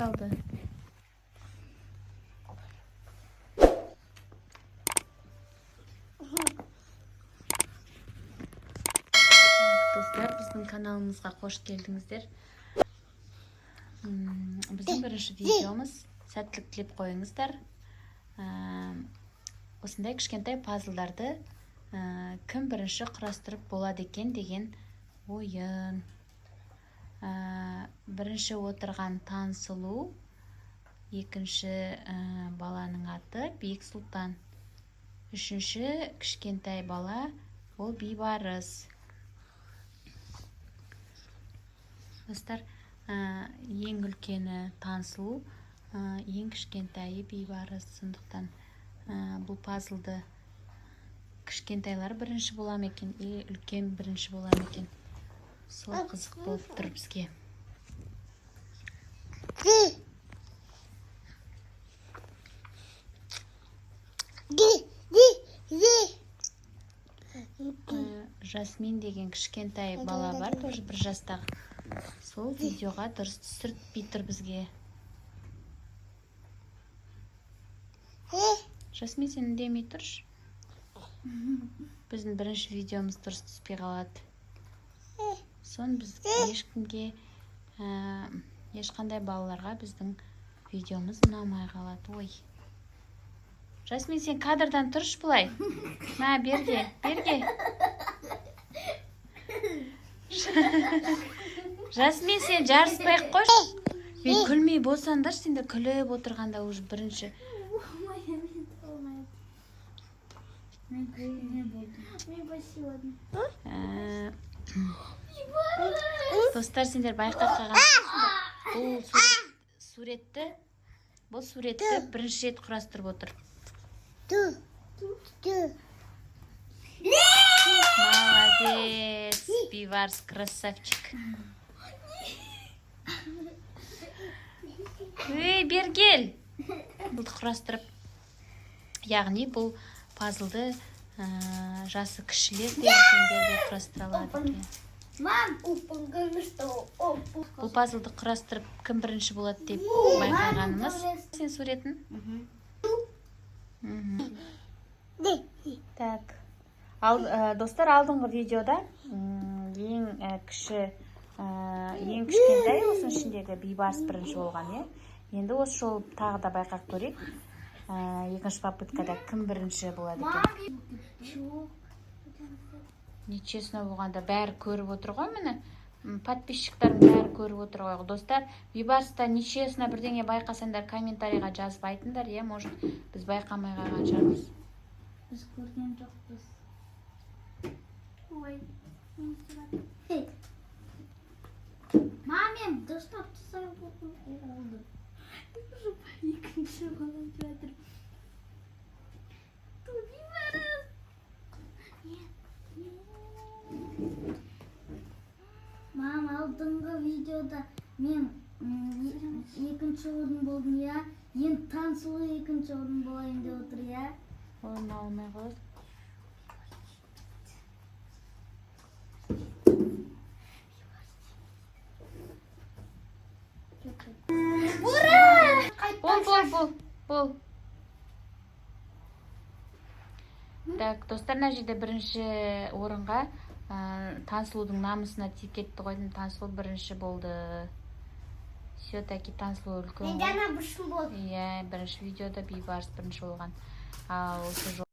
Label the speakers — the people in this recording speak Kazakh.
Speaker 1: қалды. Достар, біздің каналымызға қош келдіңіздер. Біздің бірінші видеомыз, сәттілік тілеп қойыңыздар. Осындай кішкентай пазлдарды кім бірінші құрастырып болады екен деген ойын. Бірінші отырған Тансұлу, екінші баланың аты Бексұлтан, үшінші кішкентай бала ол Бейбарыс. Достар, ең үлкені Тансұлу, ең кішкентайы Бейбарыс. Сондықтан бұл пазлды кішкентайлар бірінші бола ма екен, үлкен бірінші бола ма екен? Сол қызық болып тұр бізге. Жасмин деген кішкентай бала бар, тоже бір жастағы. Сол видеоға дұрыс түсіртпей тұр бізге. Жасмин, сен үндемей тұршы. Біздің бірінші видеомыз дұрыс түспей қалады. Сон біз ешкімге, ешқандай балаларға біздің видеомыз ұнамай қалады. Ой. Жасмин, сен кадрдан тұршы бұлай. Ма, берге. Жасмин, сен жарыспай қош. Мен күлмей болсаңдар, сендер күліп отырғанда уже бірінші. Достар, сендер байқап қалған. Бұл суретті бірінші рет құрастырып отыр. Молодец, Бейбарыс, красавчик. Бергел. Бұлды құрастырып. Яғни бұл пазлды жасы кішілер де құрастыралады екен. Бұл пазлды құрастырып кім бірінші болады деп байқағанымыз. Сен суретін? Так. Достар, алдыңғы видеода ең кішкентай осының ішіндегі Бейбарыс бірінші болған. Енді осы жол тағы да байқап көрейік. Екінші попыткада кім бірінші болады екен? Нечестно болғанда бәрі көріп отыр ғой, міне. Подписчиктардың бәрі көріп отыр ғой. Достар, Бейбарыста нечестно бірдеңе байқасаңдар комментарийға жазып айтыңдар, может, біз байқамай қалған шығармыз.
Speaker 2: Біз көрген жоқпыз. Ой, мамем, достар, тұсай oldu. Екінші балам жатыр. Бейбарыс. Мам, алдыңғы видеода мен екінші орын болдым, Енді Тансұлу екінші орын болайын деп отыр,
Speaker 1: Орын алмай қалады. Бол. Так, достар, мына жерде бірінші орынға Тансұлудың намысына тиіп кетті ғой. Тансұлу бірінші болды. Все-таки Тансұлу үлкен.
Speaker 2: Мен жаңа бірінші болды.
Speaker 1: Бірінші видеода Бейбарыс бірінші болған. Ал осы